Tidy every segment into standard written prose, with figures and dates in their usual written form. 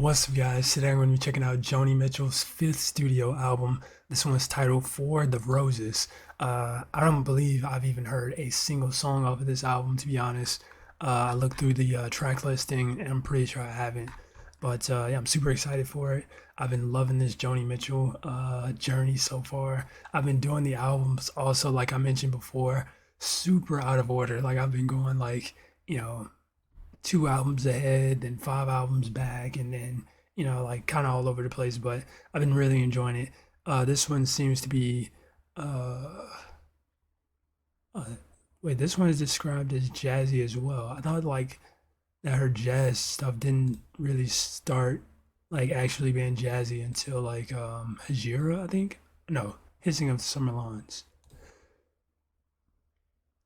What's up, guys? Today I'm going to be checking out Joni Mitchell's fifth studio album. This one's titled For the Roses. I don't believe I've even heard a single song off of this album, to be honest. I looked through the track listing and I'm pretty sure I haven't. But yeah, I'm super excited for it. I've been loving this Joni Mitchell journey so far. I've been doing the albums also, like I mentioned before, super out of order. Like I've been going like, you know, two albums ahead, then five albums back, and then like kind of all over the place. But I've been really enjoying it. This one seems to be. Uh, uh, Wait, this one is described as jazzy as well. I thought like that her jazz stuff didn't really start like actually being jazzy until like Hajira, I think. No, Hissing of Summer Lawns.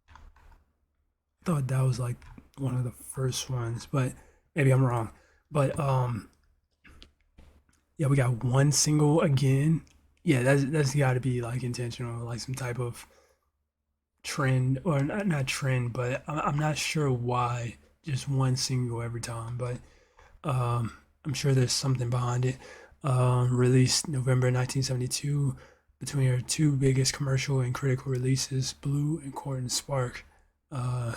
I thought that was like one of the first ones, but maybe I'm wrong. But yeah, we got one single again. Yeah, that's got to be like intentional, like some type of trend, or not trend, but I'm not sure why just one single every time. But I'm sure there's something behind it. Released November 1972, between her two biggest commercial and critical releases, Blue and Court and Spark. Uh,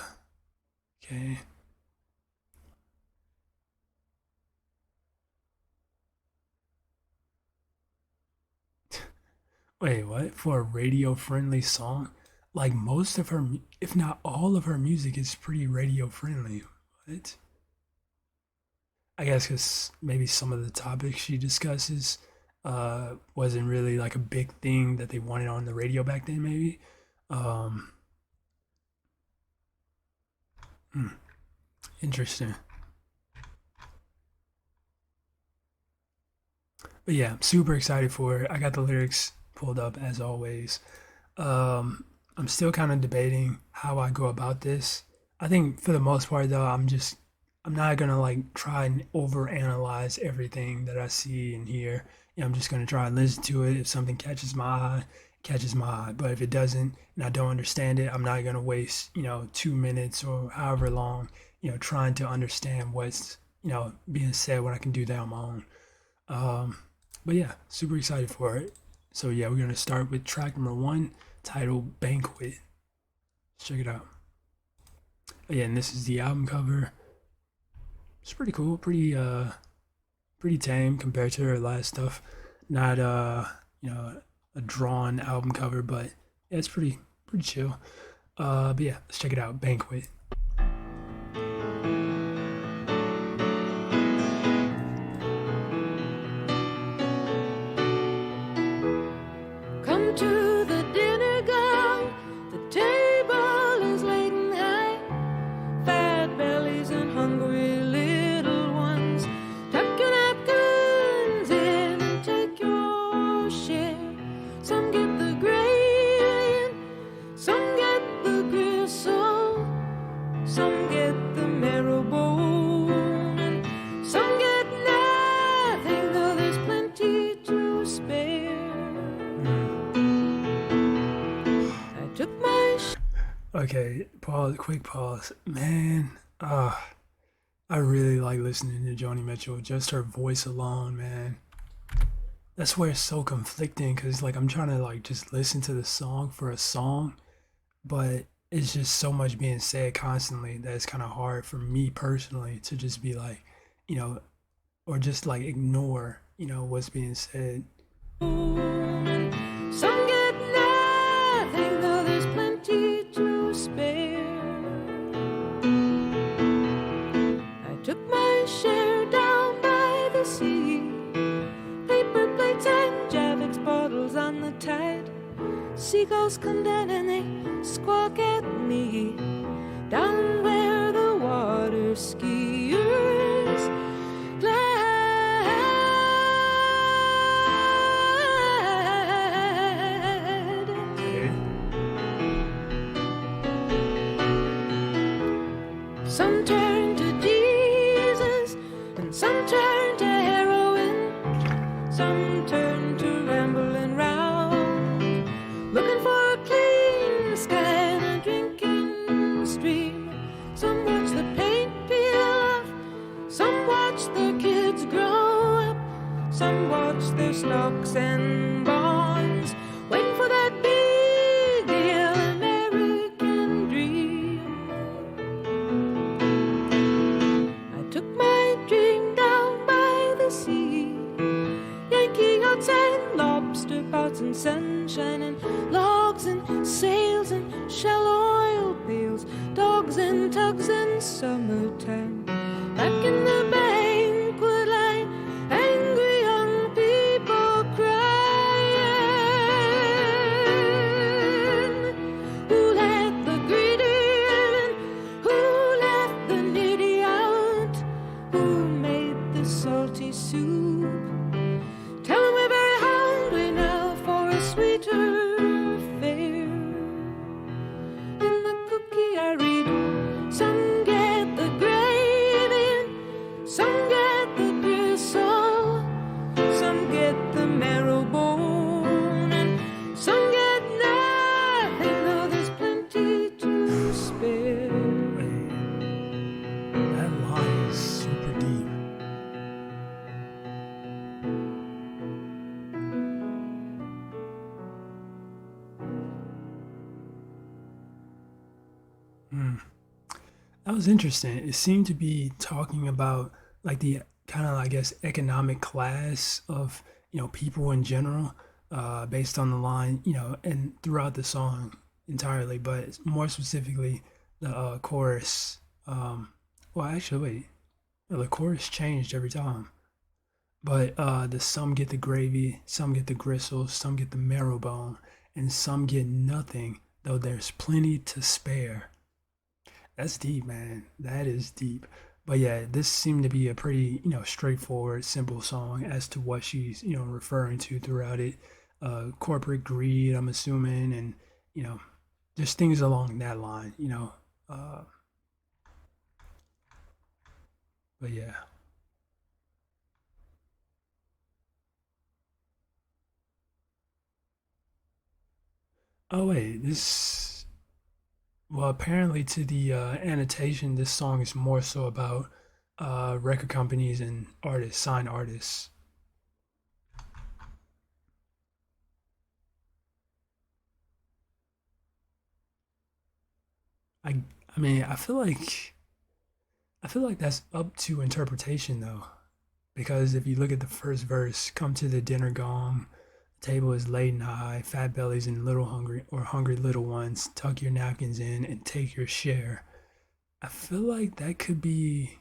okay. Wait, what? For a radio-friendly song? Like most of her, if not all of her music is pretty radio-friendly. What? I guess because maybe some of the topics she discusses wasn't really like a big thing that they wanted on the radio back then, maybe. Um, hmm, interesting. But yeah, I'm super excited for it. I got the lyrics pulled up as always. Um, I'm still kind of debating how I go about this. I think for the most part though, I'm not gonna like try and overanalyze everything that I see and hear. I'm just gonna try and listen to it. If something catches my eye, catches my eye. But if it doesn't and I don't understand it, I'm not gonna waste, 2 minutes or however long, trying to understand what's, being said when I can do that on my own. Um, but yeah, super excited for it. So yeah, we're gonna start with track number one, titled Banquet. Let's check it out. Yeah, and this is the album cover. It's pretty cool, pretty tame compared to her last stuff. Not you know, a drawn album cover, but yeah, it's pretty chill. But yeah, let's check it out. Banquet. Come to the dinner gong, the table is laden high. Fat bellies and hungry little ones, tuck your napkins in and take your share. Some get the gravy, some get the gristle, some get the marrow bone, and some get nothing, though there's plenty to spare. Took my Okay, pause. Quick pause. Man, I really like listening to Joni Mitchell. Just her voice alone, man. That's where it's so conflicting because like I'm trying to like just listen to the song for a song, but it's just so much being said constantly that it's kind of hard for me personally to just be like, you know, or just like ignore, what's being said. own, some get nothing, though there's plenty to spare. I took my share down by the sea, paper plates and Javix bottles on the tide. Seagulls come down and they squawk at me, down where the water skiers glide. Okay. Some turn to Jesus and some turn to heroin. Some turn to rambling round, looking for a clean sky and a drinking stream. Some watch the paint peel off, some watch the kids grow some watch their stocks and bonds, waiting for that big deal American dream. I took my dream down by the sea, Yankee yachts and lobster pots and sunshine and logs and sails and shell oil pails, dogs and tugs and summertime. Back in the banquet line, angry young people crying. Who let the greedy in? Who left the needy out? Who made the salty soup? Tell 'em we're very hungry now for a sweeter fare. In the cookie I read, some get the gravy and some get the gristle, some get the marrow bone, and some get nothing, though there's plenty to spare. That line is super deep. That was interesting. It seemed to be talking about like the kind of, I guess, economic class of, people in general, based on the line, and throughout the song entirely, but more specifically the chorus. Well, actually, wait, no, the chorus changed every time. But the some get the gravy, some get the gristle, some get the marrow bone, and some get nothing, though there's plenty to spare. That's deep, man. That is deep. But yeah, this seemed to be a pretty, straightforward, simple song as to what she's, referring to throughout it. Corporate greed, I'm assuming, and, you know, just things along that line. Uh, but yeah. Oh wait, this. Well, apparently to the annotation, this song is more so about record companies and artists, signed artists. I, I mean, I feel like that's up to interpretation though, because if you look at the first verse, "Come to the dinner gong, the table is laid and high, fat bellies and little hungry or hungry little ones, tuck your napkins in and take your share." I feel like that could be.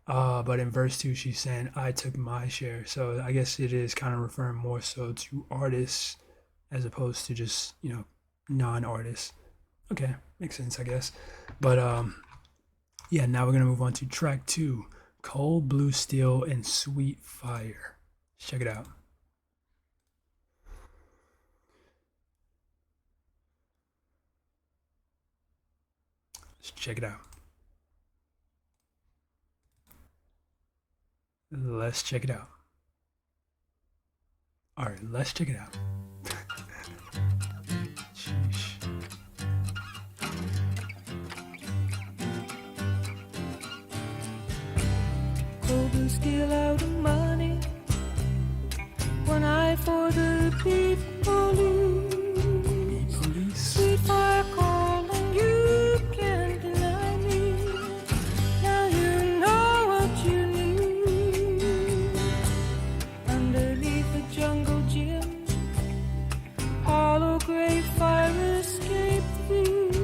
But in verse two, she's saying, "I took my share." So I guess it is kind of referring more so to artists as opposed to just, non-artists. Okay, makes sense, I guess. But yeah, now we're gonna move on to track two, "Cold Blue Steel and Sweet Fire." Let's check it out. Let's check it out. Let's check it out. All right, let's check it out. Sheesh. Cold blue steel out of money, one eye for the people. Police. Sweet fire calling, you can't deny me. Now you know what you need. Underneath the jungle gym, hollow gray fire escape thief,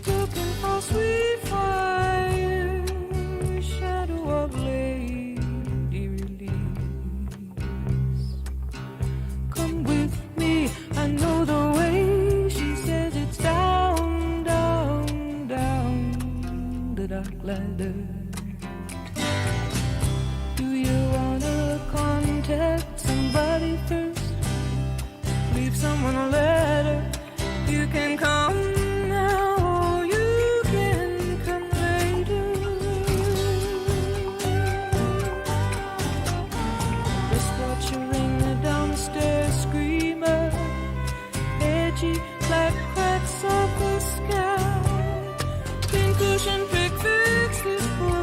looking for sweet fire, shadow of lady release. Come with me, I know the way. She says it's down, down, down the dark ladder. Do you wanna contact somebody first? Leave someone a letter. You can come now, or you can come later. Just watch her ring the downstairs screamer. Edgy black cracks of the sky. Pin cushion pick fix this boy.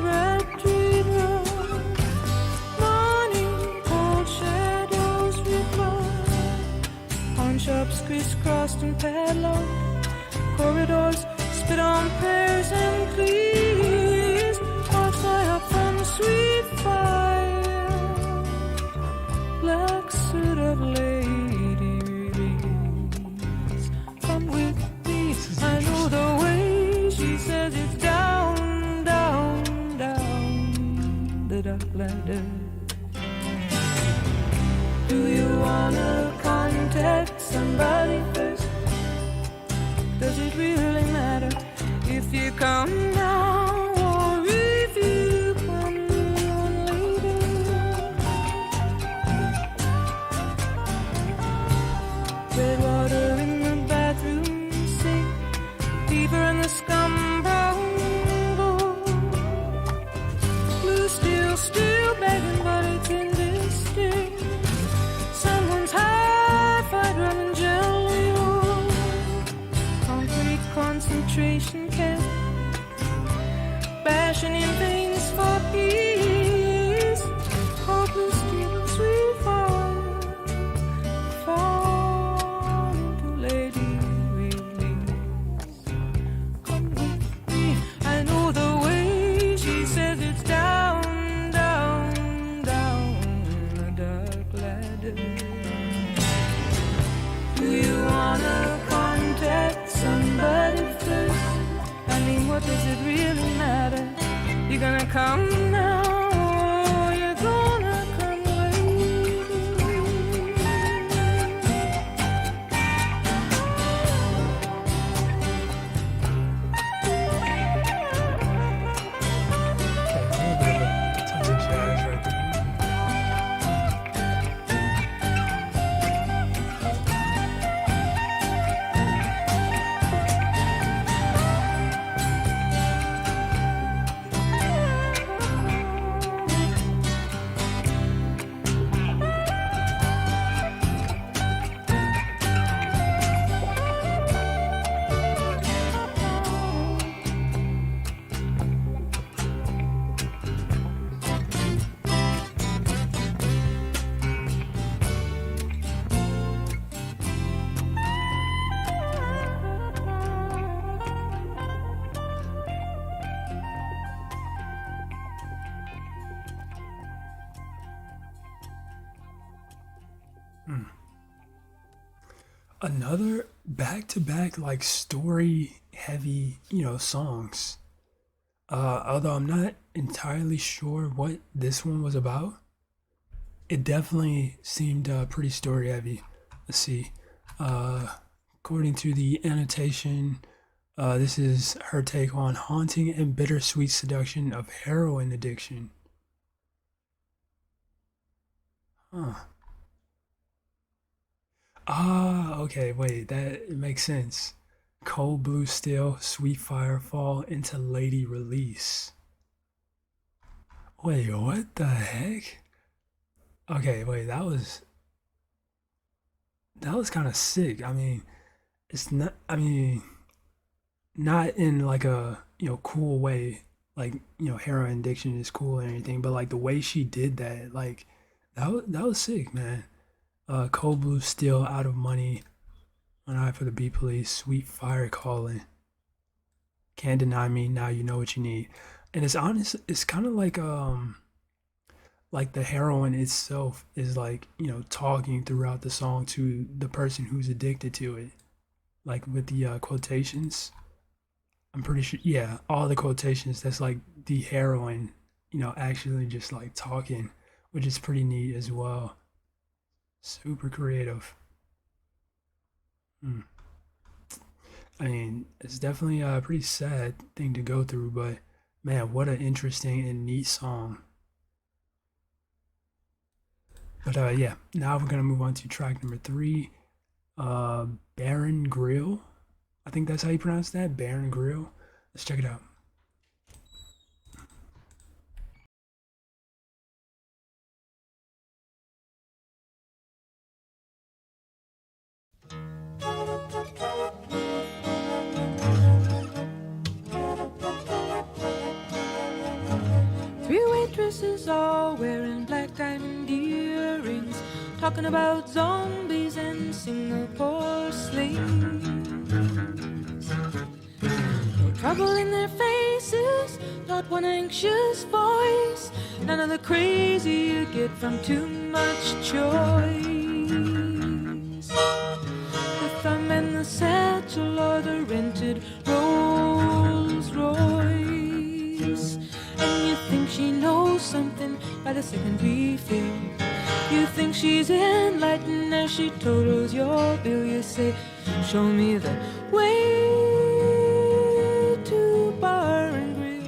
shops crisscrossed and padlocked, corridors spit on prayers and pleas, sparks fly up from the sweet fire, black suit of lady release. Come with me, I know the way. She says it's down, down, down the dark ladder. Do you wanna contact somebody first? Does it really matter if you come now or if you come later? Red water in the bathroom sink, fever in the scum brown bowl. Blue steel still begging, but it's in this state. Someone's high-fied rum and jelly roll, concrete concentration camp, bashing in veins for peace. Hopeless steel and sweet fire, fall into lady release. Come with me, I know the way. She says it's down, down, down a dark ladder. Do you wanna contact somebody first? I mean, what does it really matter? You're gonna come now or you're gonna come later. Some good jazz right there. Another back-to-back like story heavy, songs. Although I'm not entirely sure what this one was about, it definitely seemed pretty story heavy. Let's see. According to the annotation, this is her take on haunting and bittersweet seduction of heroin addiction. Huh. Ah, okay, wait, that makes sense. Cold blue steel, sweet fire fall into lady release. Wait, what the heck? Okay, wait, that was kind of sick. I mean, it's not. I mean, not in like a cool way. Like heroin addiction is cool and anything, but like the way she did that, like that was sick, man. Cold blue steel, out of money, an eye for the beat police, sweet fire calling. Can't deny me, now you know what you need. And it's honest, it's kind of like the heroine itself is like, talking throughout the song to the person who's addicted to it. Like with the quotations. I'm pretty sure, yeah, all the quotations, that's like the heroine, actually just like talking, which is pretty neat as well. Super creative. Hmm. I mean, it's definitely a pretty sad thing to go through, but man, what an interesting and neat song. But yeah, now we're gonna move on to track number three, uh, Baron Grill. I think that's how you pronounce that, Baron Grill. Let's check it out. Three waitresses all wearing black diamond earrings, talking about zombies and Singapore slings. No trouble in their faces, not one anxious voice, none of the crazy you get from too much choice. The thumb and the satchel or the rented Rolls Royce. And you think she knows something by the second refill. You think she's enlightened as she totals your bill. You say, show me the way to bar and grill.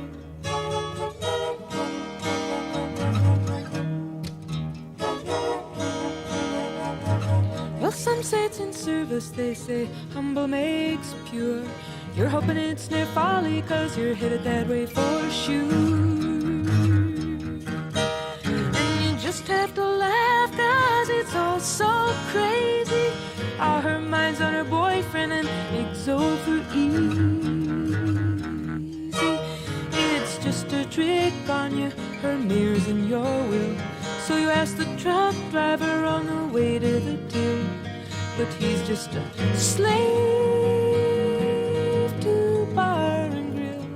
Well, some say it's in service, they say humble makes pure. You're hoping it's near folly, cause you're headed that way for sure. And you just have to laugh, cause it's all so crazy. All her mind's on her boyfriend and exo for easy. It's just a trick on you, her mirror's in your will. So you ask the truck driver on the way to the till, but he's just a slave to bar and grill.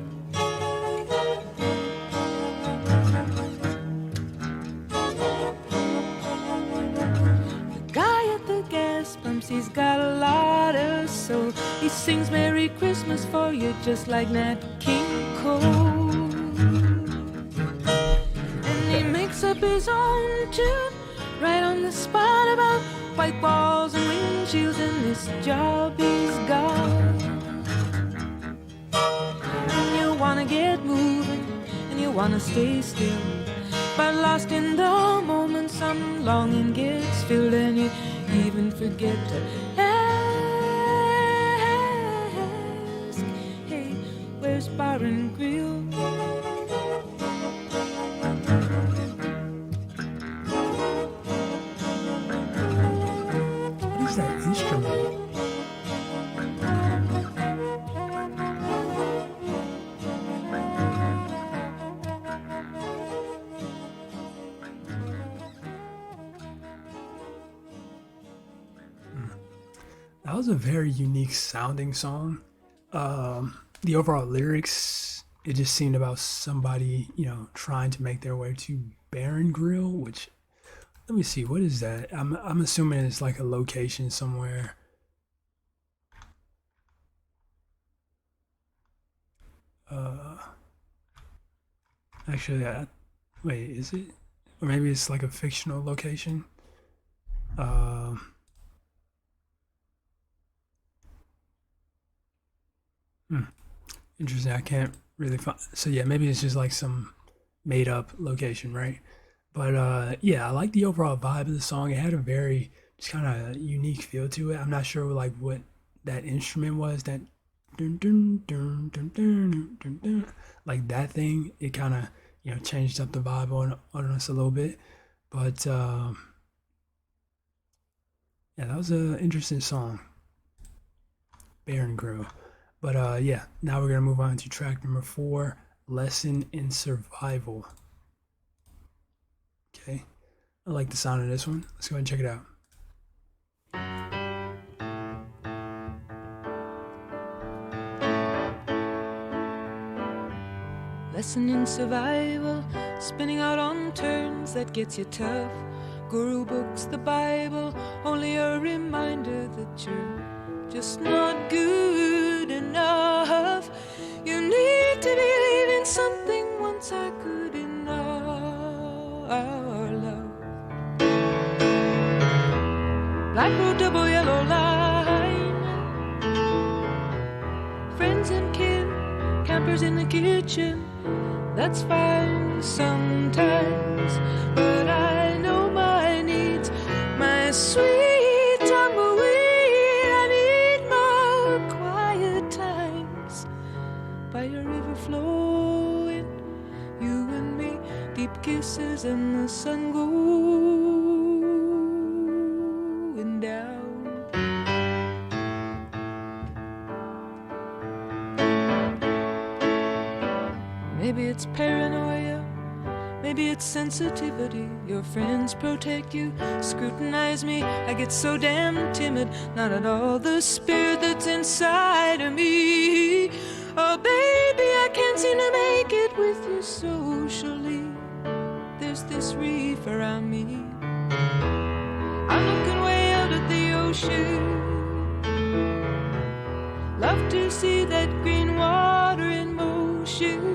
The guy at the gas pumps, he's got a lot of soul. He sings Merry Christmas for you just like Nat King Cole. Up his own tune right on the spot about white walls and windshields and this job he's got. And you wanna get moving and you wanna stay still, but lost in the moment some longing gets filled, and you even forget to ask, hey, where's bar and grill? That instrument. That was a very unique sounding song. The overall lyrics, it just seemed about somebody, trying to make their way to Barren Grill, which, let me see, what is that? I'm assuming it's like a location somewhere. Actually, wait, is it? Or maybe it's like a fictional location. Interesting. I can't really find. So yeah, maybe it's just like some made up location, right? But yeah, I like the overall vibe of the song. It had a very just kind of unique feel to it. I'm not sure like what that instrument was. That dun, dun, dun, dun, dun, dun, dun, like that thing. It kind of changed up the vibe on us a little bit. But yeah, that was an interesting song, Baron Grill. But yeah, now we're gonna move on to track number 4, Lesson in Survival. Okay, I like the sound of this one. Let's go ahead and check it out. Lesson in survival, spinning out on turns that gets you tough. Guru books, the Bible, only a reminder that you're just not good enough. You need to believe in something once I could enough. Our love. Black road, double yellow line. Friends and kin, campers in the kitchen. That's fine sometimes, but I know my needs, my sweet tumbleweed. I need more quiet times by a river flowing, you and me, deep kisses and the sun going down. Maybe it's paranoia, Maybe it's sensitivity. Your friends protect you, scrutinize me. I get so damn timid. Not at all the spirit that's inside of me. Oh, baby, I can't seem to make it with you socially. There's this reef around me. I'm looking way out at the ocean. Love to see that green water in motion.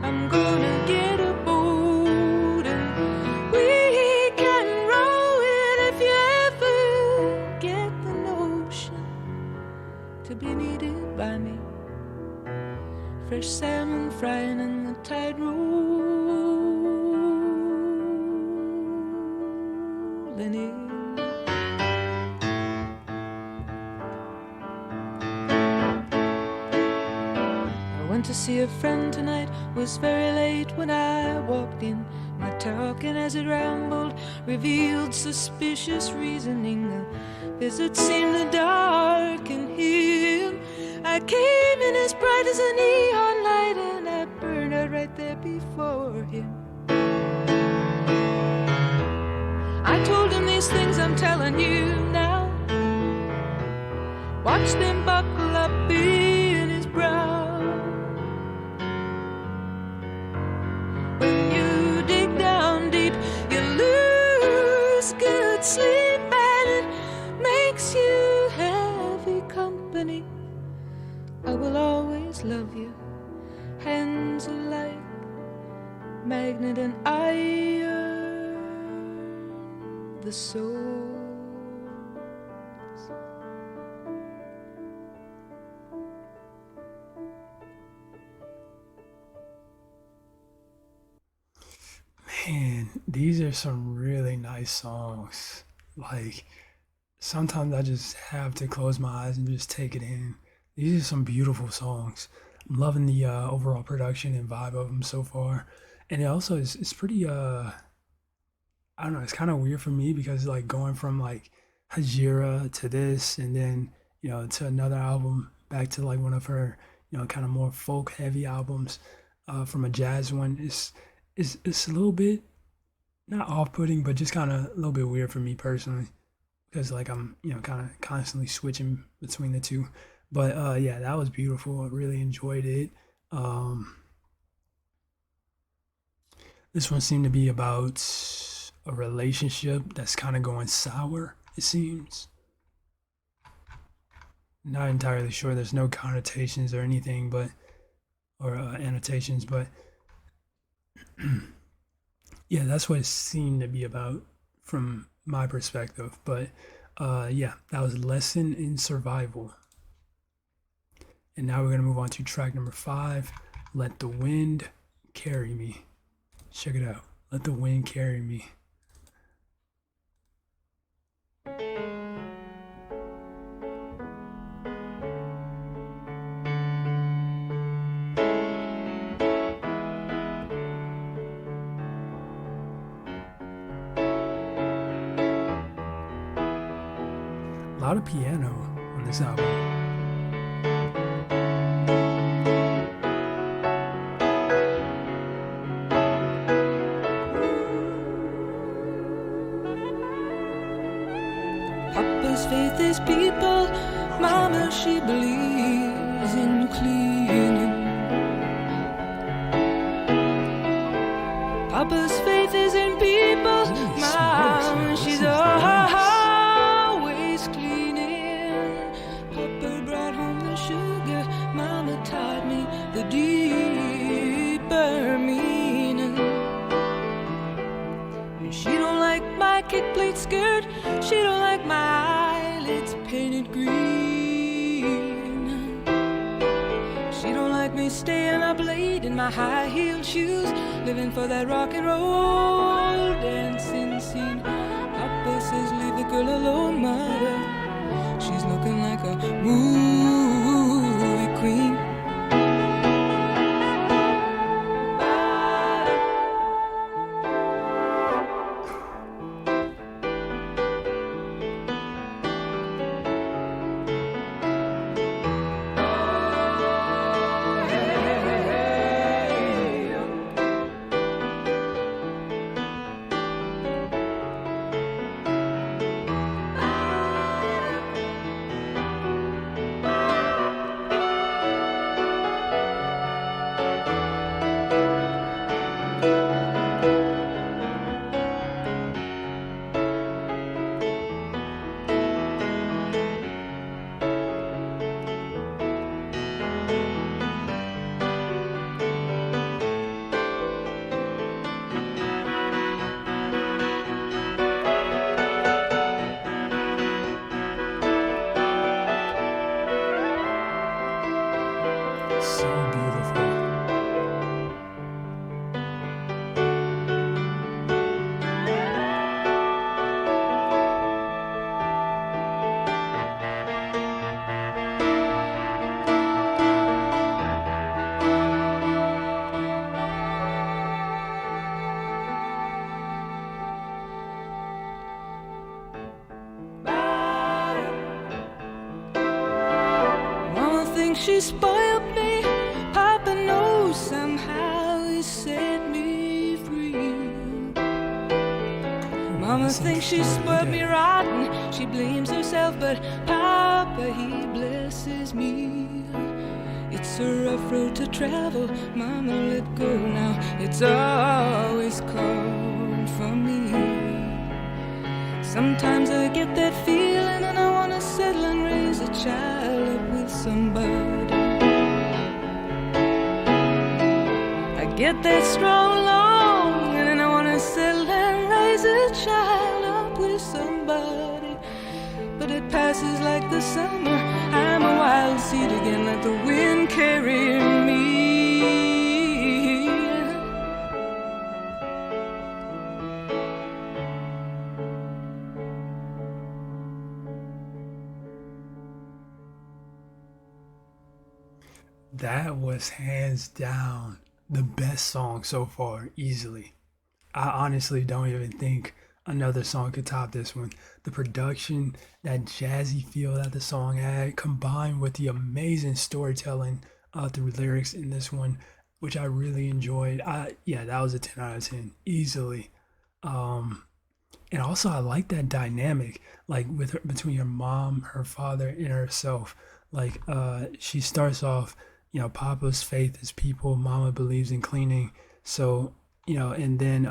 I'm gonna get a boat and we can row it if you ever get the notion to be needed by me. Fresh salmon frying in the tide rolling in. To see a friend tonight was very late when I walked in. My talking as it rambled revealed suspicious reasoning. The visit seemed to darken him. I came in as bright as a neon light and I burned out right there before him. I told him these things I'm telling you now. Watch them buckle up in his brow. When you dig down deep, you lose good sleep, and it makes you heavy company. I will always love you. Hands are like magnet and iron, the souls. Man, these are some really nice songs. Like, sometimes I just have to close my eyes and just take it in. These are some beautiful songs. I'm loving the overall production and vibe of them so far. And it also is it's pretty I don't know, it's kind of weird for me because like going from like Hajira to this and then, to another album back to like one of her, kind of more folk heavy albums from a jazz one is it's a little bit not off-putting, but just kind of a little bit weird for me personally because like I'm kind of constantly switching between the two. But yeah, that was beautiful. I really enjoyed it. Um, this one seemed to be about a relationship that's kind of going sour. It seems. Not entirely sure. There's no connotations or anything, but or annotations, but yeah, that's what it seemed to be about from my perspective. But yeah, that was Lesson in Survival. And now we're going to move on to track number 5, Let the Wind Carry Me. Check it out. Let the Wind Carry Me. A lot of piano on this album. Papa's faith is people. Mama, she believes in cleaning. Papa's faith is in people. Mama, she's always cleaning. Papa brought home the sugar. Mama taught me the deeper meaning. She don't like my kid plate skirt. She don't like my eyelids painted green. She don't like me staying up late in my high-heeled shoes, living for that rock and roll dancing scene. Papa says leave the girl alone, mother. She's looking like a movie queen. she spoiled me. Papa knows somehow he set me free. Mama thinks she spoiled me rotten. She blames herself, but Papa, he blesses me. It's a rough road to travel. Mama, let go now. It's always called for me. Sometimes I get that feeling and I wanna settle and raise a child up with somebody. I get that strong longing and I wanna settle and raise a child up with somebody. But it passes like the summer. I'm a wild seed again, let the wind carry me. That was hands down the best song so far, easily. I honestly don't even think another song could top this one. The production, that jazzy feel that the song had, combined with the amazing storytelling through lyrics in this one, which I really enjoyed. Yeah, that was a 10 out of 10, easily. Um, and also, I like that dynamic, like with her, between her mom, her father, and herself. Like, she starts off, Papa's faith is people, Mama believes in cleaning. So, and then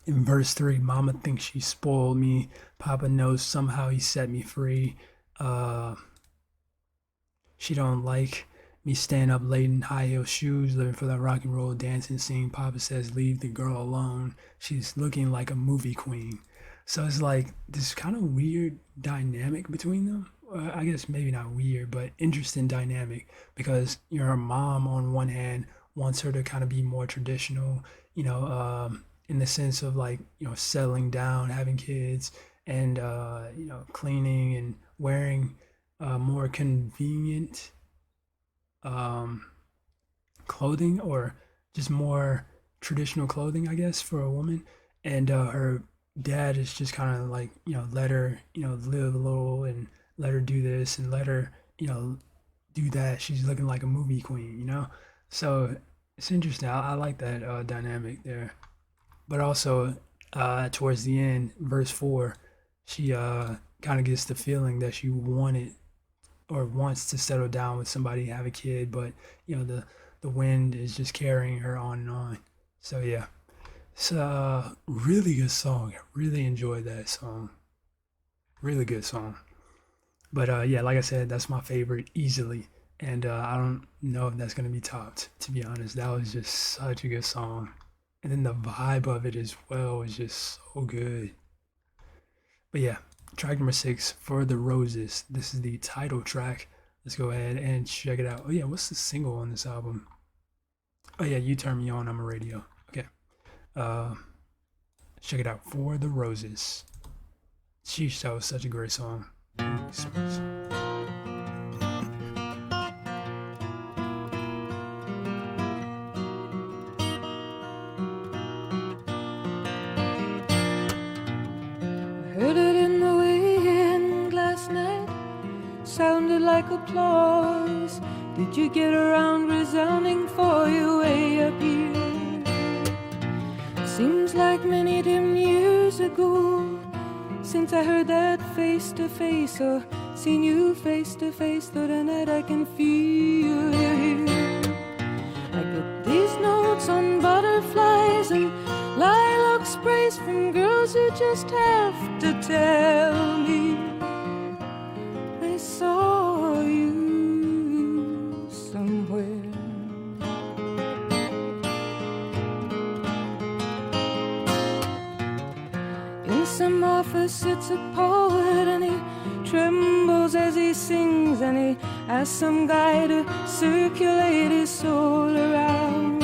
in verse 3, Mama thinks she spoiled me. Papa knows somehow he set me free. Uh, she don't like me staying up late in high heel shoes, living for that rock and roll dancing scene. Papa says, leave the girl alone. She's looking like a movie queen. So it's like this kind of weird dynamic between them. I guess maybe not weird, but interesting dynamic because her mom on one hand wants her to kind of be more traditional, in the sense of like settling down, having kids, and cleaning and wearing more convenient um, clothing or just more traditional clothing, I guess, for a woman. And her dad is just kind of like let her live a little and let her do this and let her do that. She's looking like a movie queen. So it's interesting. I like that dynamic there. But also towards the end, verse 4, she kind of gets the feeling that she wanted or wants to settle down with somebody, have a kid, but the wind is just carrying her on and on. So yeah, it's a really good song. I really enjoyed that song. Really good song. But yeah, like I said, that's my favorite easily. And I don't know if that's going to be topped, to be honest. That was just such a good song. And then the vibe of it as well was just so good. But yeah, track number 6, For the Roses. This is the title track. Let's go ahead and check it out. Oh yeah, what's the single on this album? Oh yeah, You Turn Me On, I'm a Radio. Okay. Uh, check it out. For the Roses. Sheesh, that was such a great song. Heard it in the wind last night, sounded like applause. Did you get around resounding for you way up here? Seems like many dim years ago since I heard that face to face, or seen you face to face, though tonight I can feel you here. I get these notes on butterflies and lilac sprays from girls who just have to tell me they saw you somewhere. In some office sits a poet and he trembles as he sings, and he asks some guy to circulate his soul around.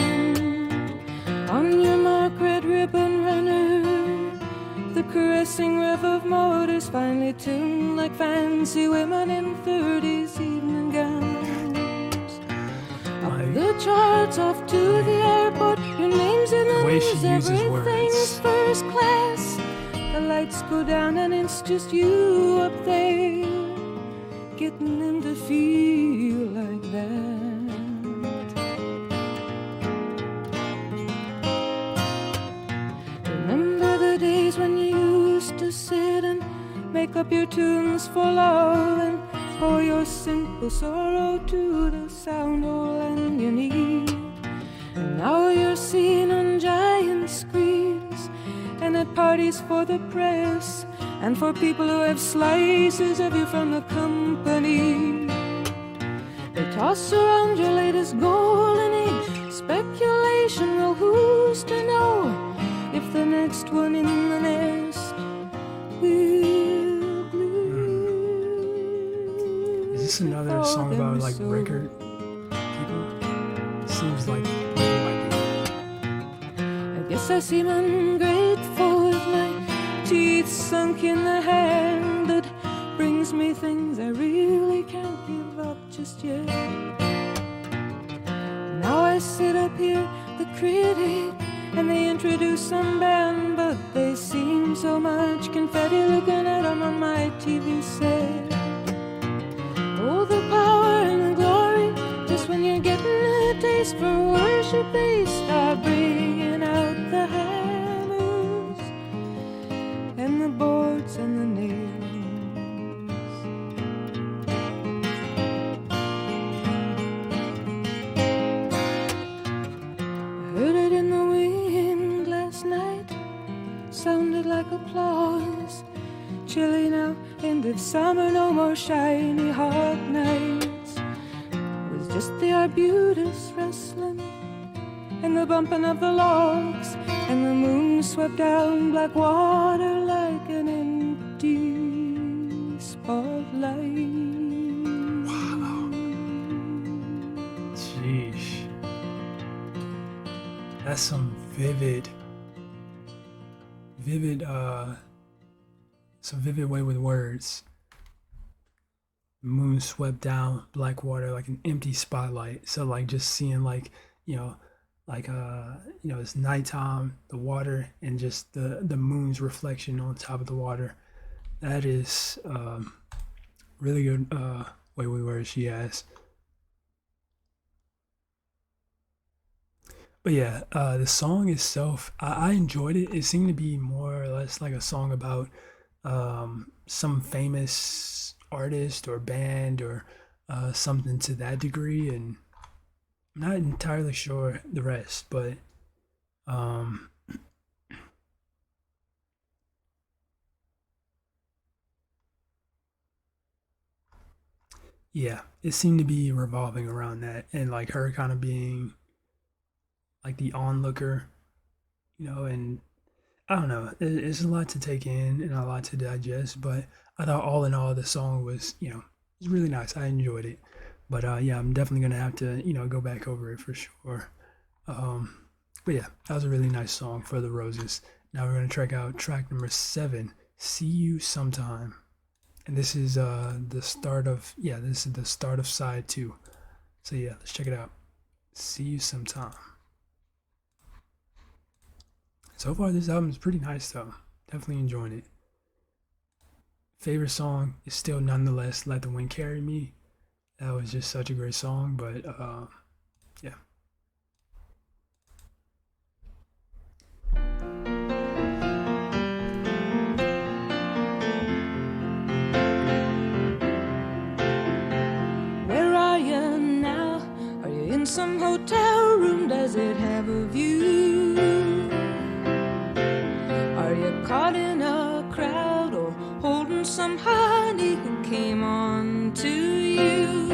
On your mark, red ribbon runner, the caressing rev of motors finely tuned like fancy women in 30s evening gowns. Up the charts, off to the airport, your name's in the news, everything's first class. The lights go down and it's just you up there, getting him to feel up your tunes for love and pour your simple sorrow to the sound all and you need. And now you're seen on giant screens and at parties for the press and for people who have slices of you from the company. They toss around your latest golden age speculation. Well, who's to know if the next one in the nest will glue? Is this another song about like record people? Seems like it might be. I guess I seem ungrateful with my teeth sunk in the hand that brings me things I really can't give up just yet. Now I sit up here, the critic, and they introduce some band, but they seem so much confetti looking at them on my TV set. Oh, the power and the glory, just when you're getting a taste for worship, they start bringing out the hammers and the boards and the nails. Sounded like applause. Chilly now, end of summer, no more shiny hot nights. It was just the arbutus rustling and the bumping of the logs, and the moon swept down black water like an empty spotlight. Wow. Sheesh. That's some vivid way with words. Moon swept down black water like an empty spotlight. So like just seeing like, it's nighttime, the water, and just the moon's reflection on top of the water. That is really good way with words she has. But yeah, the song itself, I enjoyed it. It seemed to be more or less like a song about some famous artist or band or something to that degree, and I'm not entirely sure the rest, but yeah, it seemed to be revolving around that, and like her kind of being like the onlooker, and I don't know. It's a lot to take in and a lot to digest, but I thought all in all the song was, it was really nice. I enjoyed it, but yeah, I'm definitely gonna have to, go back over it for sure. But yeah, that was a really nice song for the Roses. Now we're gonna check out track number 7, "See You Sometime," and this is the start of side 2. So yeah, let's check it out. "See You Sometime." So far, this album is pretty nice, though. Definitely enjoying it. Favorite song is still nonetheless "Let the Wind Carry Me." That was just such a great song, but yeah. Where are you now? Are you in some hotel room? Does it have a view? Are you caught in a crowd or holding some honey who came on to you?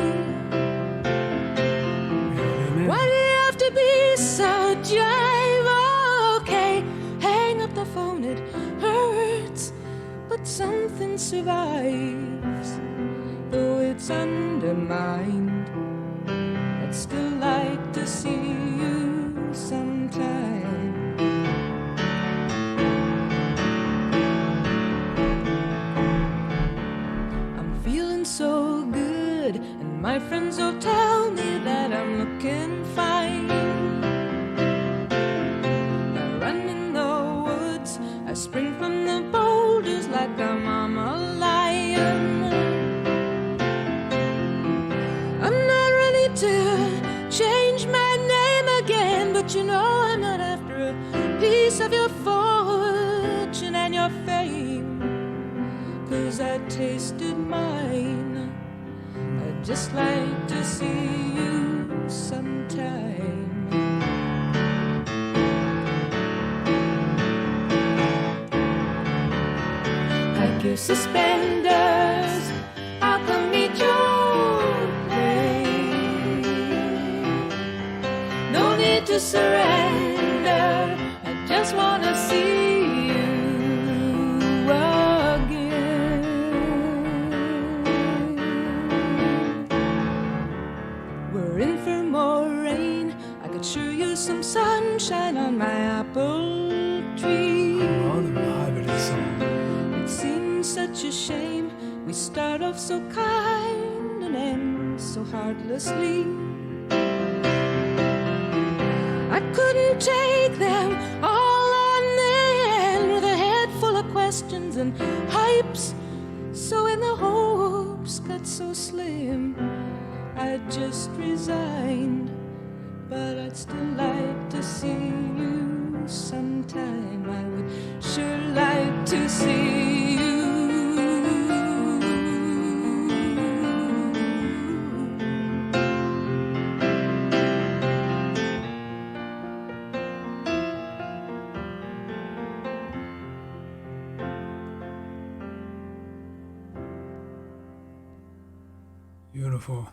Why do you have to be so jive? Okay, hang up the phone, it hurts, but something survives. Though it's undermined, I'd still like to see you sometime. So good, and my friends will tell me that I'm looking fine. I run in the woods, I spring from the boulders like a mama lion. I'm not ready to change my name again, but I'm not after a piece of your fortune and your fame, 'cause I just like to see you sometime. Pack your suspenders, I'll come meet your plane. No need to surrender, I just wanna see you again. We're in for more rain, I could show you some sunshine on my apple tree. All the vibe of this song. It seems such a shame we start off so kind and end so heartlessly. I couldn't take them all on the end with a head full of questions and hypes. So in the hopes got so slim, I just resigned. But I'd still like to see you sometime. I would sure like to see you. Beautiful.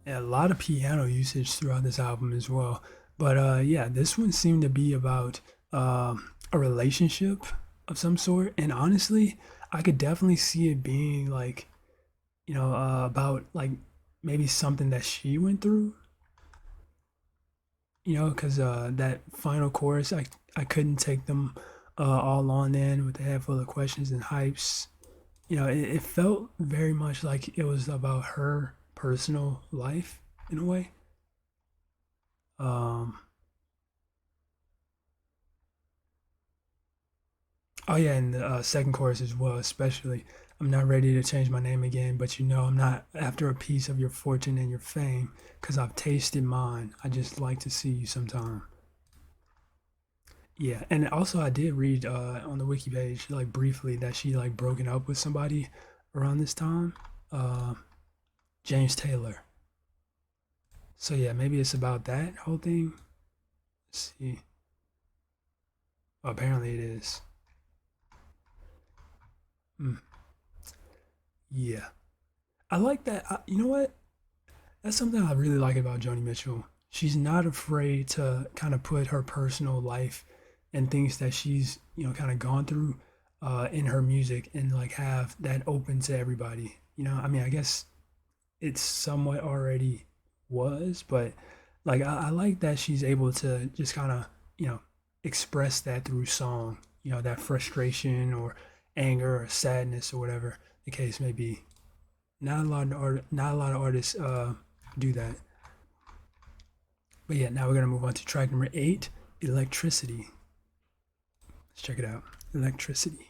Yeah, a lot of piano usage throughout this album as well. But yeah, this one seemed to be about a relationship of some sort. And honestly, I could definitely see it being like, about like maybe something that she went through. Because that final chorus, I couldn't take them all on in with a head full of questions and hypes. It felt very much like it was about her personal life in a way. Oh yeah, and the second chorus as well, especially. I'm not ready to change my name again, but I'm not after a piece of your fortune and your fame, 'cause I've tasted mine. I just like to see you sometime. Yeah, and also I did read on the wiki page like briefly that she like broken up with somebody around this time, uh, James Taylor. So yeah, maybe it's about that whole thing. Let's see. Well, apparently it is. Mm, yeah, I like that. You know what? That's something I really like about Joni Mitchell. She's not afraid to kind of put her personal life and things that she's kind of gone through in her music and like have that open to everybody. I mean, I guess it somewhat already was, but like I like that she's able to just kind of express that through song. That frustration or anger or sadness or whatever the case may be. Not a lot of artists do that. But yeah, now we're gonna move on to track number 8, Electricity. Let's check it out. Electricity.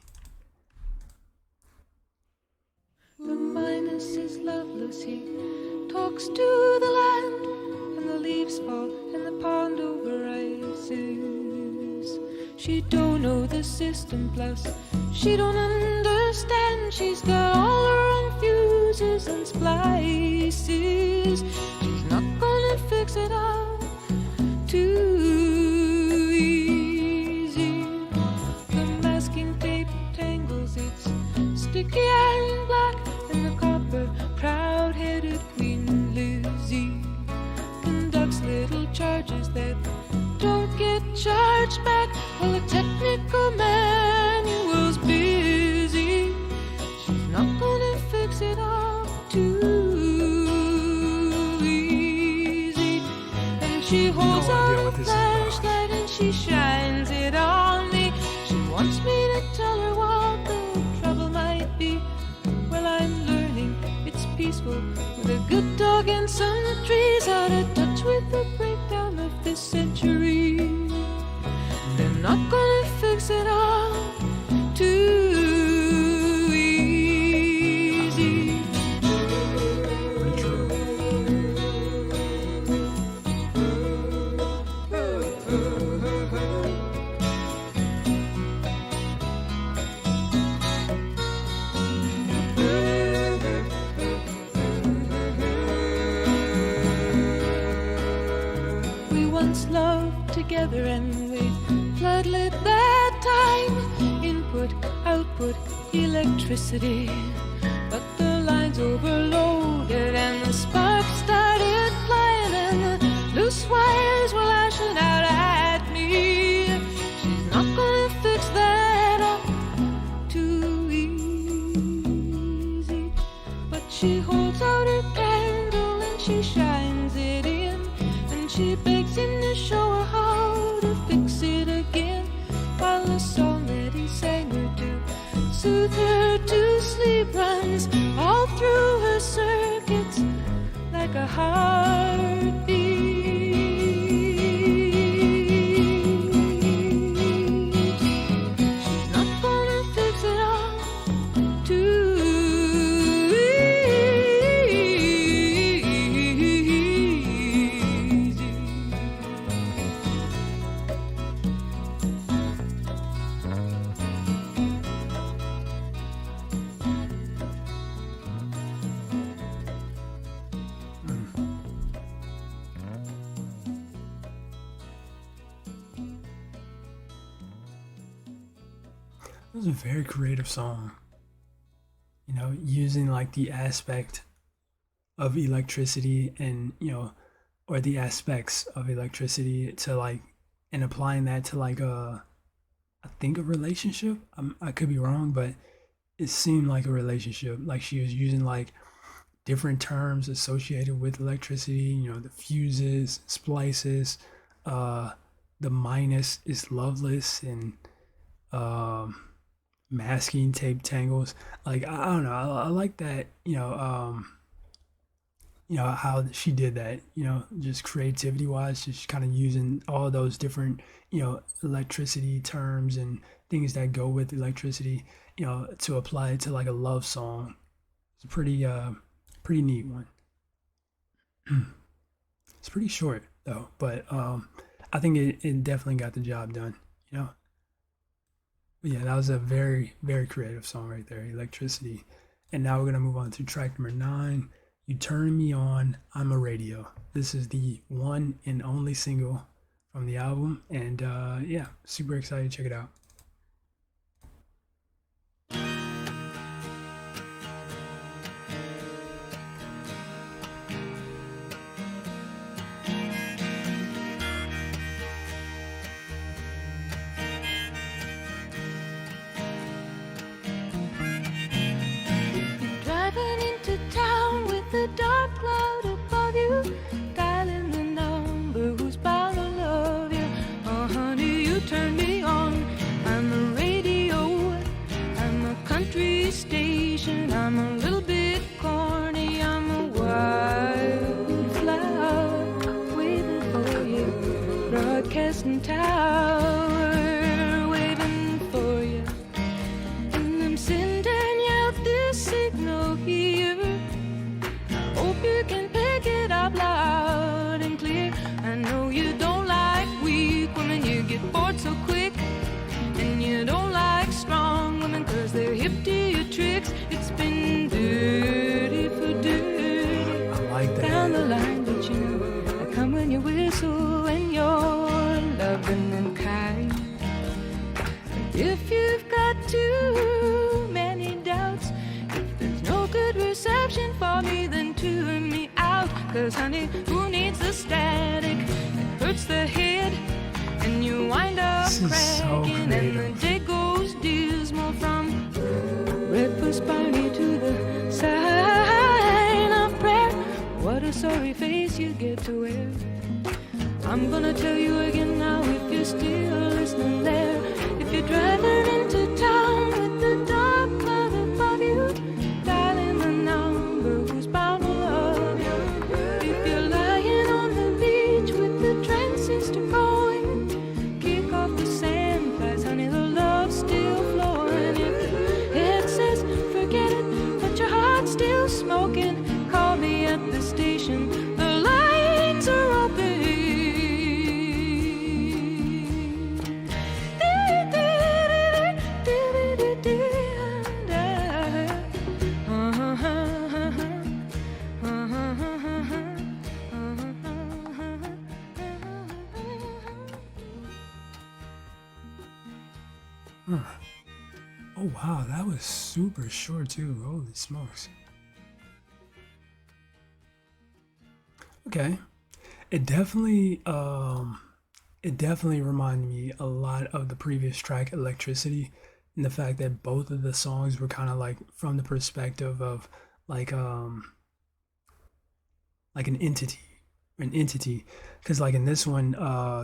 The Minos is loveless, he talks to the land, and the leaves fall and the pond over rises. She don't know the system, plus she don't understand. She's got all her own fuses and splices. She's not gonna fix it up too easy. The masking tape tangles, it's sticky and black, and the copper proud-headed Queen Lizzie conducts little charges that don't get charged back while the technical manual's busy. She's not gonna fix it up too easy. And she holds out a flashlight and she shines it on me. She wants me to tell her what the trouble might be. Well, I'm learning it's peaceful with a good dog and some trees, out of touch with the breakdown of this century. They're not gonna fix it all too easy. Pretty true. together and we floodlit that time. Input, output, electricity. But the lines overloaded and the sparks started flying and the loose wires were lashing out at me. She's not gonna fix that up too easy. But she holds out her candle and she shines it in. And she begs him to show her how to fix it again. While the song that he sang her to soothe her to sleep runs all through her circuits like a heartbeat. She's not gonna fix it all too easy. It was a very creative song. You know, using like the aspect of electricity and, you know, or the aspects of electricity to like, and applying that to like I think a relationship. I could be wrong, but it seemed like a relationship. Like she was using like different terms associated with electricity, you know, the fuses, splices, the minus is loveless, and um masking tape tangles. Like I don't know, I like that, you know how she did that, you know, just creativity wise, just kind of using all those different, you know, electricity terms and things that go with electricity, you know, to apply it to like a love song. It's a pretty neat one. It's pretty short though, but I think it definitely got the job done, you know. But yeah, that was a very, very creative song right there, Electricity. And now we're gonna move on to track number 9, You Turn Me On, I'm a Radio. This is the one and only single from the album, and yeah, super excited to check it out. Driving into town with a dark cloud above you, dialing the number who's bound to love you. Oh, honey, you turn me on. I'm a radio, I'm a country station. I'm a little bit corny, I'm a wildflower waiting for you. Broadcasting tower waiting for you. And I'm sending out this signal here. Hope you can pick it up loud and clear. I know you don't like weak women, you get bored so quick. And you don't like strong women, cause they're hip to your tricks. It's been dirty for dirty. I like that. Down the line, but you know, I come when you whistle and you're loving and kind. If you've got too many doubts, if there's no good reception for me, then tune me out. Cause honey, who needs the static? It hurts the head and you wind up This is so cracking, and the creative. day goes dismal from breakfast party to the sign of prayer. What a sorry face you get to wear. I'm gonna tell you again now, if you're still listening there. If you're driving into town with the dark cloud above you, dialing the number who's bound to love you. If you're lying on the beach with the transistor going, kick off the sand flies, honey, the love's still flowing. If the head says forget it, but your heart's still smoking, call me at the station, the lines are open. Oh wow, that was super short too. Holy smokes. Okay. It definitely it definitely reminded me a lot of the previous track Electricity, and the fact that both of the songs were kind of like from the perspective of like um like an entity, because like in this one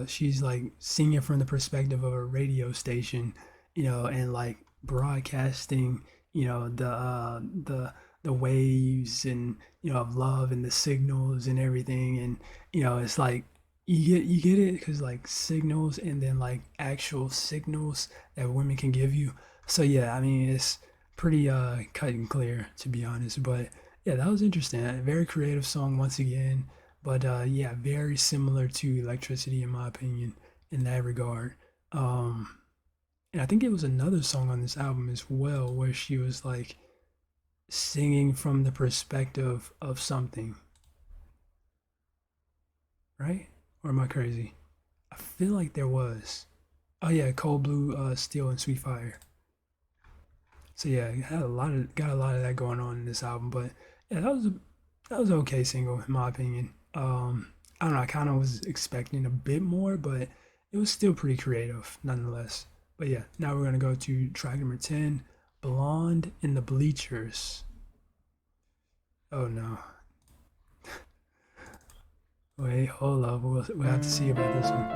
she's like singing from the perspective of a radio station, and like broadcasting, the waves, and of love and the signals and everything. And it's like you get it, because like signals and then like actual signals that women can give you. So yeah, I mean, it's pretty cut and clear, to be honest. But yeah, that was interesting. A very creative song once again, but yeah, very similar to Electricity in my opinion in that regard. Um, and I think it was another song on this album as well where she was like singing from the perspective of something, right? Or am I crazy? I feel like there was. Oh yeah, Cold Blue, Steel, and Sweet Fire. So yeah, it had a lot of that going on in this album. But yeah, that was an okay single in my opinion. I don't know, I kind of was expecting a bit more, but it was still pretty creative nonetheless. But yeah, now we're gonna go to track number 10, Blonde in the Bleachers. Oh no. Wait, hold up. We'll have to see about this one.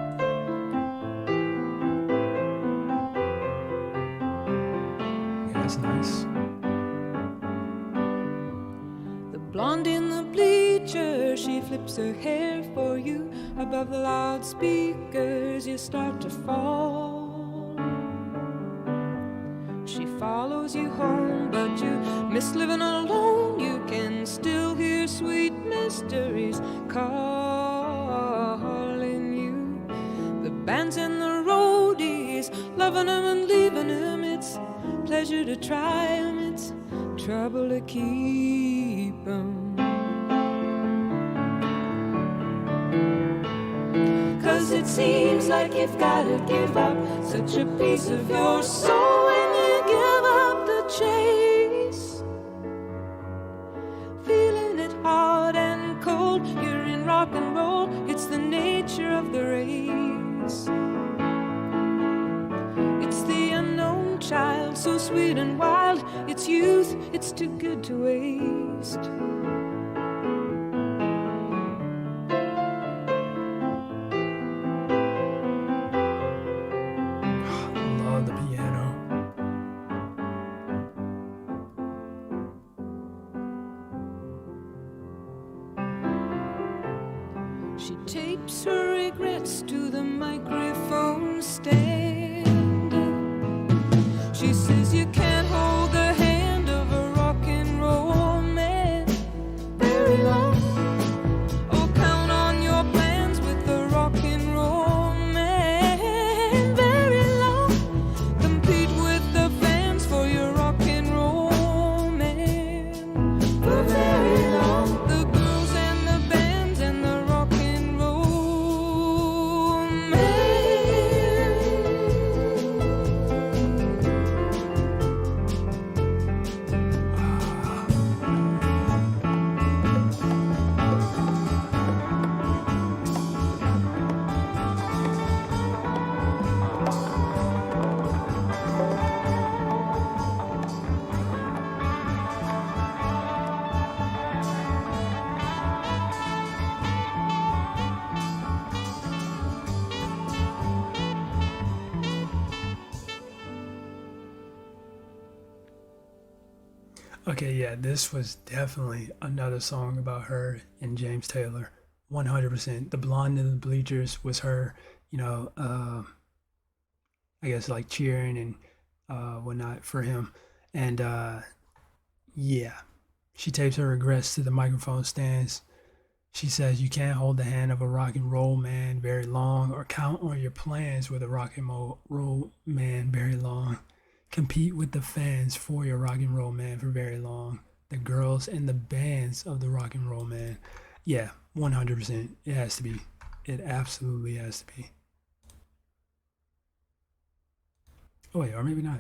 Yeah, that's nice. The blonde in the bleacher, she flips her hair for you. Above the loudspeakers, you start to fall. She follows you home, but you miss living alone. You can still hear sweet mysteries calling you. The bands and the roadies, loving them and leaving them. It's pleasure to try them, it's trouble to keep them. 'Cause it seems like you've gotta give up such a piece of your soul when you give up the chase. Feeling it hard and cold, you're in rock and roll, it's the nature of the race. It's the unknown child, so sweet and wild, it's youth, it's too good to waste. Love the piano. She tapes her regrets to the microphone stand. She says you can't hold the hand of a rock and roll man very long. Oh, count on your plans with the rock and roll man very long. Compete with the fans for your rock and roll man for very long. The girls and the bands and the rock and roll man. Okay, yeah, this was definitely another song about her and James Taylor. 100%. The Blonde in the Bleachers was her, you know, I guess like cheering and whatnot for him. And yeah, she tapes her regrets to the microphone stands. She says, "You can't hold the hand of a rock and roll man very long, or count on your plans with a rock and roll man very long. Compete with the fans for your rock and roll man for very long. The girls and the bands of the rock and roll man." Yeah, 100%. It has to be. It absolutely has to be. Oh, wait, or maybe not.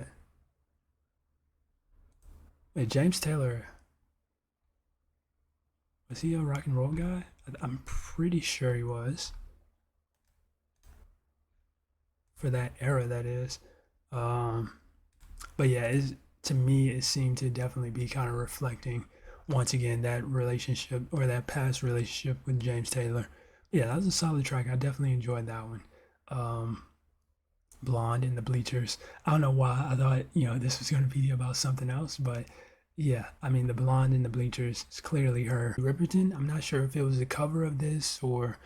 Wait, James Taylor, was he a rock and roll guy? I'm pretty sure he was for that era. That is. Um, but yeah, to me, it seemed to definitely be kind of reflecting once again that relationship or that past relationship with James Taylor. Yeah, that was a solid track. I definitely enjoyed that one. Um, Blonde in the Bleachers. I don't know why I thought this was going to be about something else, but yeah, I mean the Blonde in the Bleachers is clearly her. Ripperton. I'm not sure if it was a cover of this or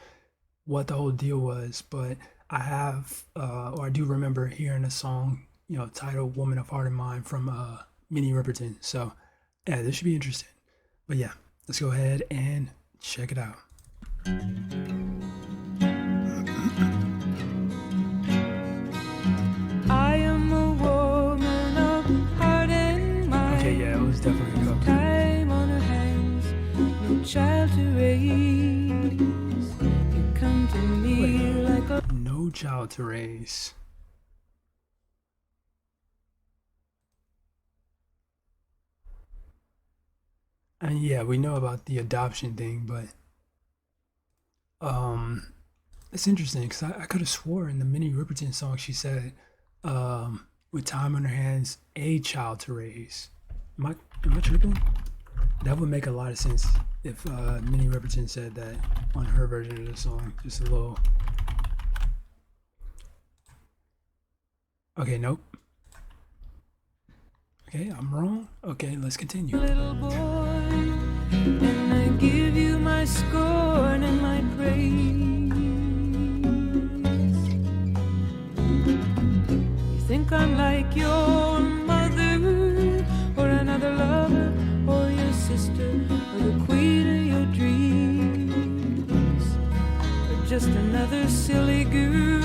what the whole deal was, but I have or I do remember hearing a song titled "Woman of Heart and Mind" from Minnie Riperton. So yeah, this should be interesting. But yeah, let's go ahead and check it out. I am a woman of heart and mind. Okay, yeah, it was definitely a cover. Time on her hands, no child to raise. You come to me like a No Child to Raise. I mean, yeah, we know about the adoption thing, but um, it's interesting because I could have swore in the Minnie Riperton song she said, "With time on her hands, a child to raise." Am I tripping? That would make a lot of sense if Minnie Riperton said that on her version of the song. Just a little. Okay, nope. Okay, I'm wrong. Okay, let's continue. little boy, and I give you my scorn and my praise. You think I'm like your mother, or another lover, or your sister, or the queen of your dreams, or just another silly girl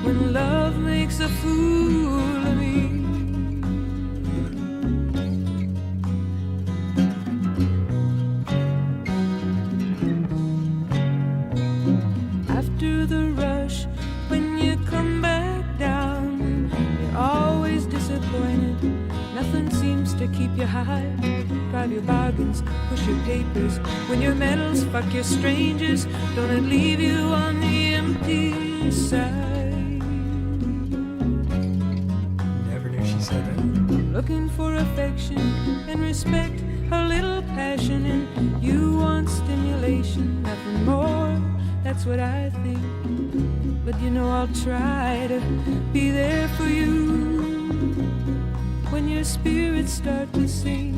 when love makes a fool of me. After the rush, when you come back down, you're always disappointed. Nothing seems to keep you high. Drive your bargains, push your papers, win your medals, fuck your strangers. Don't it leave you on the empty side? Never knew she said that. Looking for affection and respect, a little passion, and you want stimulation, nothing more. That's what I think. But I'll try to be there for you when your spirits start to sing.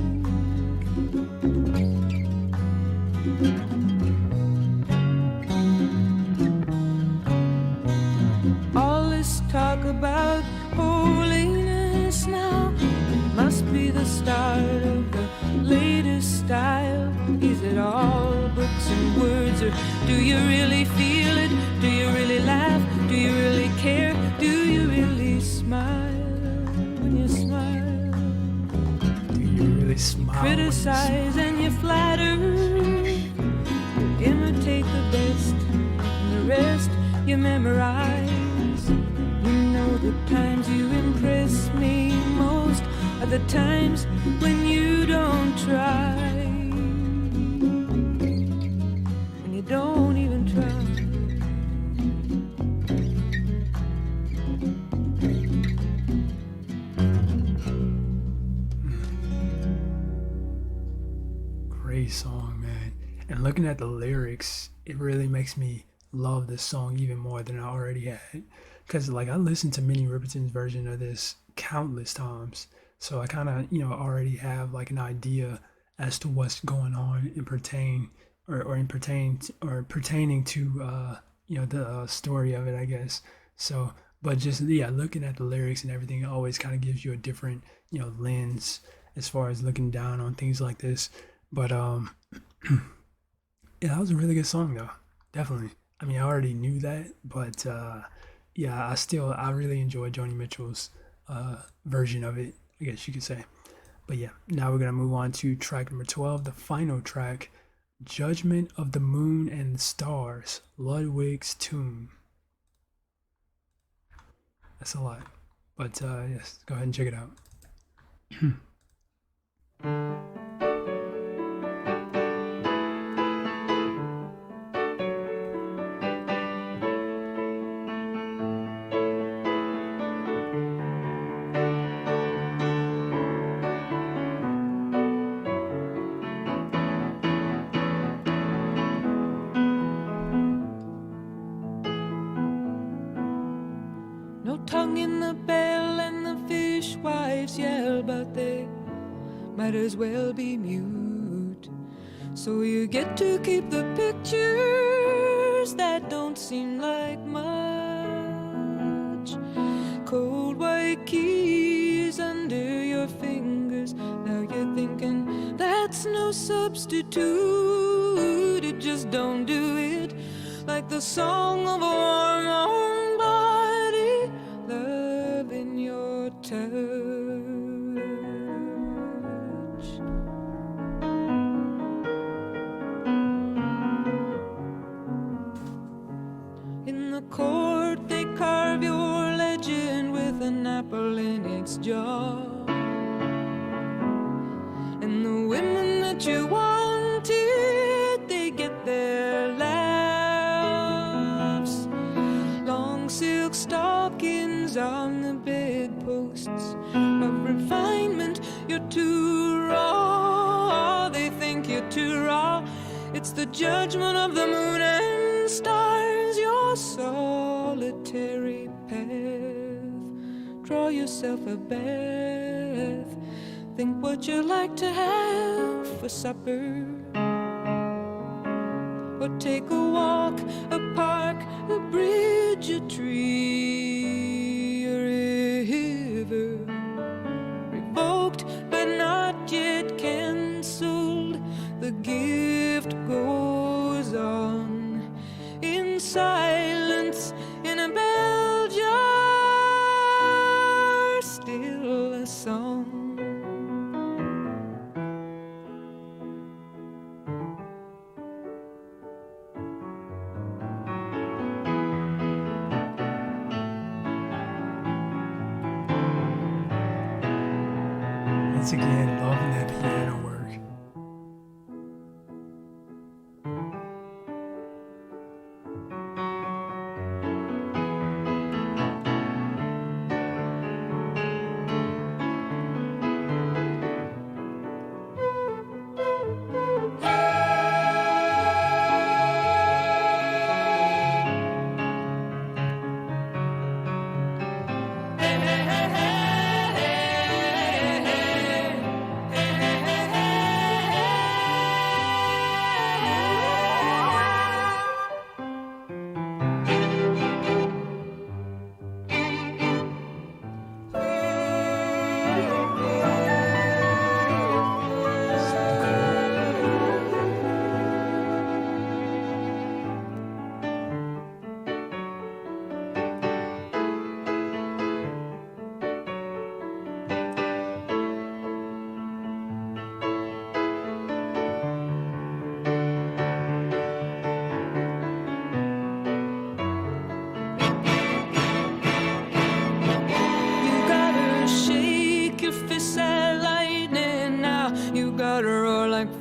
All this talk about holiness now must be the start of the latest style. Is it all books and words, or do you really feel it? Do you really laugh? Do you really care? Do you really smile when you smile? Do you really smile? Criticize and you flatter. You imitate the best, and the rest you memorize. You know the times you impress me most are the times when you don't try. When you don't even try. Great song, man. And looking at the lyrics, it really makes me love this song even more than I already had. Because, like, I listened to Minnie Riperton's version of this countless times. So I kind of, already have like an idea as to what's going on in pertaining to, the story of it, I guess. So, but just, yeah, looking at the lyrics and everything, it always kind of gives you a different, lens as far as looking down on things like this. But yeah, that was a really good song though. Definitely. I mean, I already knew that, but yeah, I really enjoyed Joni Mitchell's version of it, I guess you could say. But yeah, now we're gonna move on to track number 12, the final track, Judgment of the Moon and the Stars, Ludwig's Tomb. That's a lot. But yes, go ahead and check it out. No tongue in the bell and the fishwives yell, but they might as well be mute. So you get to keep the pictures that don't seem like much. Cold white keys under your fingers. Now you're thinking that's no substitute. It just don't do it like the song of a warm body, love in your touch. In the court they carve your legend with an apple in its jaw. And the women that you wanted, they get their laughs. Long silk stockings on the bedposts of refinement. You're too raw, they think you're too raw. It's the judgment of the moon and stars, your solitary path. Draw yourself a bath. Think what you like to have for supper. Or take a walk, a park, a bridge, a tree, a river. Revoked but not yet cancelled. The gift goes on in silence in a bell jar, still a song. Once again, loving that piano work.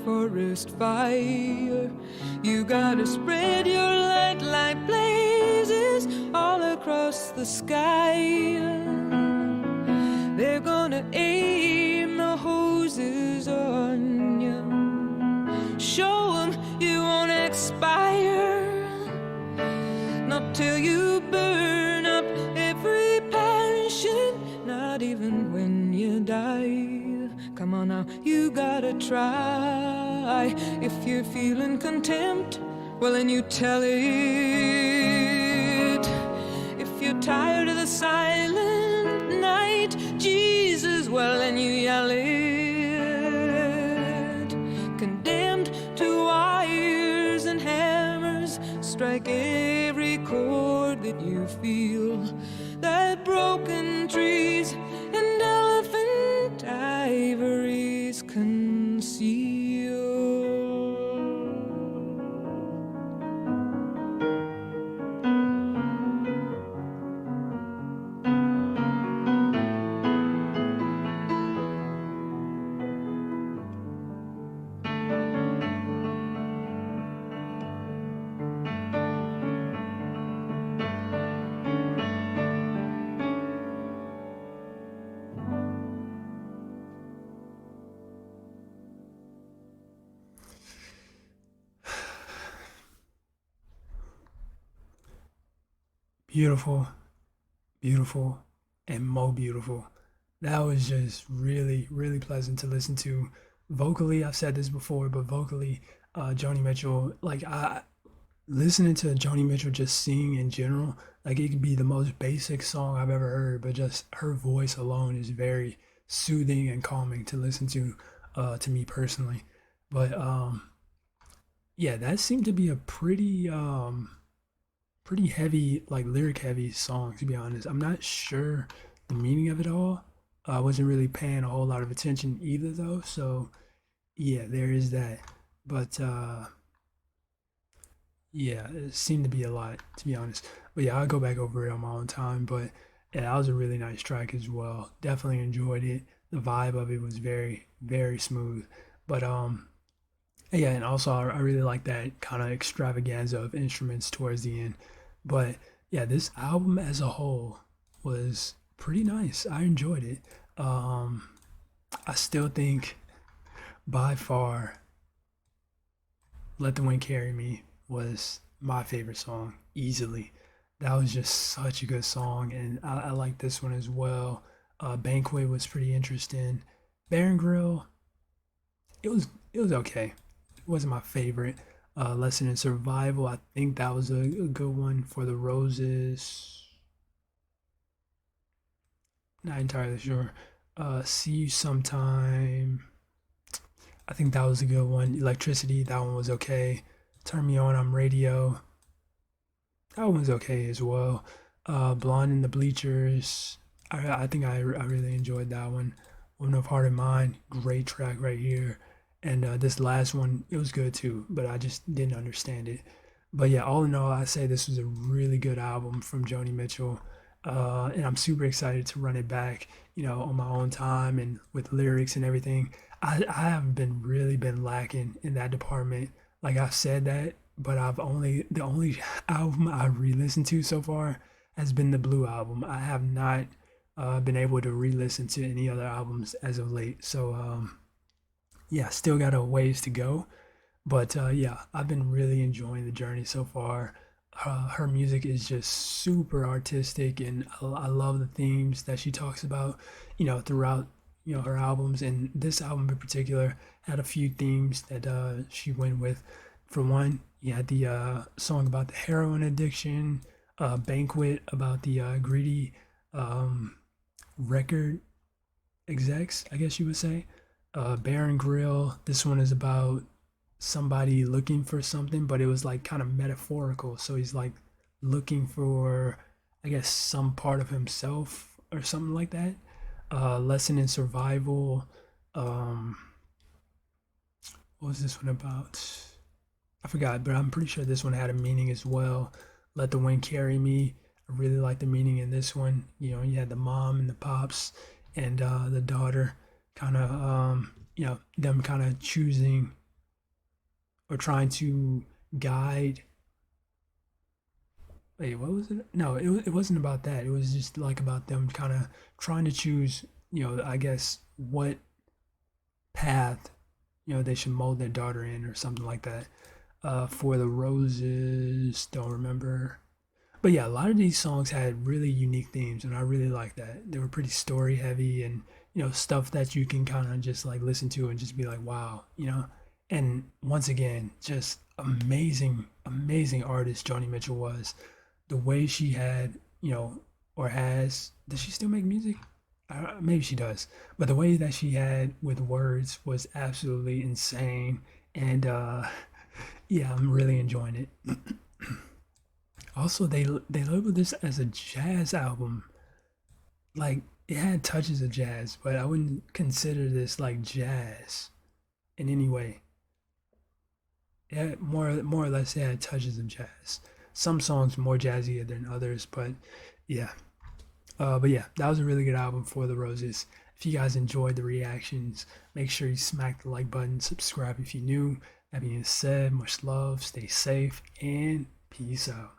Forest fire. You gotta spread your light like blazes all across the sky. They're gonna aim the hoses on you. Show 'em you won't expire. Not till you burn up every passion, not even when you die. Come on now, you gotta try. If you're feeling contempt, well then you tell it. If you're tired of the silent night, Jesus, well then you yell it. Condemned to wires and hammers, strike every chord that you feel. That broken trees and elephant ivories conceal. beautiful, beautiful, and more beautiful. That was just really, really pleasant to listen to. Vocally, I've said this before, but vocally, Joni Mitchell, like I listening to Joni Mitchell just sing in general, like it could be the most basic song I've ever heard, but just her voice alone is very soothing and calming to listen to me personally. But yeah, that seemed to be a pretty heavy, like lyric heavy song, to be honest. I'm not sure the meaning of it all. I wasn't really paying a whole lot of attention either, though. So yeah, there is that. But yeah, it seemed to be a lot, to be honest. But yeah, I'll go back over it on my own time. But yeah, that was a really nice track as well. Definitely enjoyed it. The vibe of it was very, very smooth. But yeah, and also I really like that kind of extravaganza of instruments towards the end. But yeah, this album as a whole was pretty nice. I enjoyed it. Um, I still think by far "Let the Wind Carry Me" was my favorite song easily. That was just such a good song, and I like this one as well. "Banquet" was pretty interesting. "Baron Grill" it was okay. It wasn't my favorite. "Lesson in Survival" I think that was a good one. "For the Roses" not entirely sure. "See You Sometime" I think that was a good one. "Electricity" that one was okay. "Turn Me On" Radio that one's okay as well. "Blonde in the Bleachers" I think I really enjoyed that one. "Woman of Heart and Mind" great track right here. And this last one it was good too, but I just didn't understand it. But yeah, all in all, I say this was a really good album from Joni Mitchell, and I'm super excited to run it back, on my own time and with lyrics and everything. I haven't been really been lacking in that department. Like I've said that, but the only album I've re-listened to so far has been the Blue album. I have not been able to re-listen to any other albums as of late. So yeah, still got a ways to go. But yeah, I've been really enjoying the journey so far. Her music is just super artistic, and I love the themes that she talks about, throughout her albums. And this album in particular had a few themes that she went with. For one, you had the song about the heroin addiction, "Banquet" about the greedy um, record execs, I guess you would say. Baron Grill, this one is about somebody looking for something, but it was like kind of metaphorical. So he's like looking for, I guess, some part of himself or something like that. "Lesson in Survival." Um, what was this one about? I forgot, but I'm pretty sure this one had a meaning as well. "Let the Wind Carry Me." I really like the meaning in this one. You had the mom and the pops and the daughter kind of, them kind of choosing or trying to guide. Wait, what was it? No, it wasn't about that. It was just like about them kind of trying to choose, I guess, what path, they should mold their daughter in or something like that. "For the Roses," don't remember. But yeah, a lot of these songs had really unique themes, and I really like that. They were pretty story heavy and, stuff that you can kind of just like listen to and just be like, wow. And once again, just amazing, amazing artist Joni Mitchell was. The way she had, or has, does she still make music? Maybe she does. But the way that she had with words was absolutely insane. And yeah, I'm really enjoying it. Also, they labeled this as a jazz album. Like it had touches of jazz, but I wouldn't consider this like jazz in any way. It had more or less it had touches of jazz. Some songs more jazzier than others, but yeah. But yeah, that was a really good album, "For the Roses." If you guys enjoyed the reactions, make sure you smack the like button, subscribe if you're new. That being said, much love, stay safe, and peace out.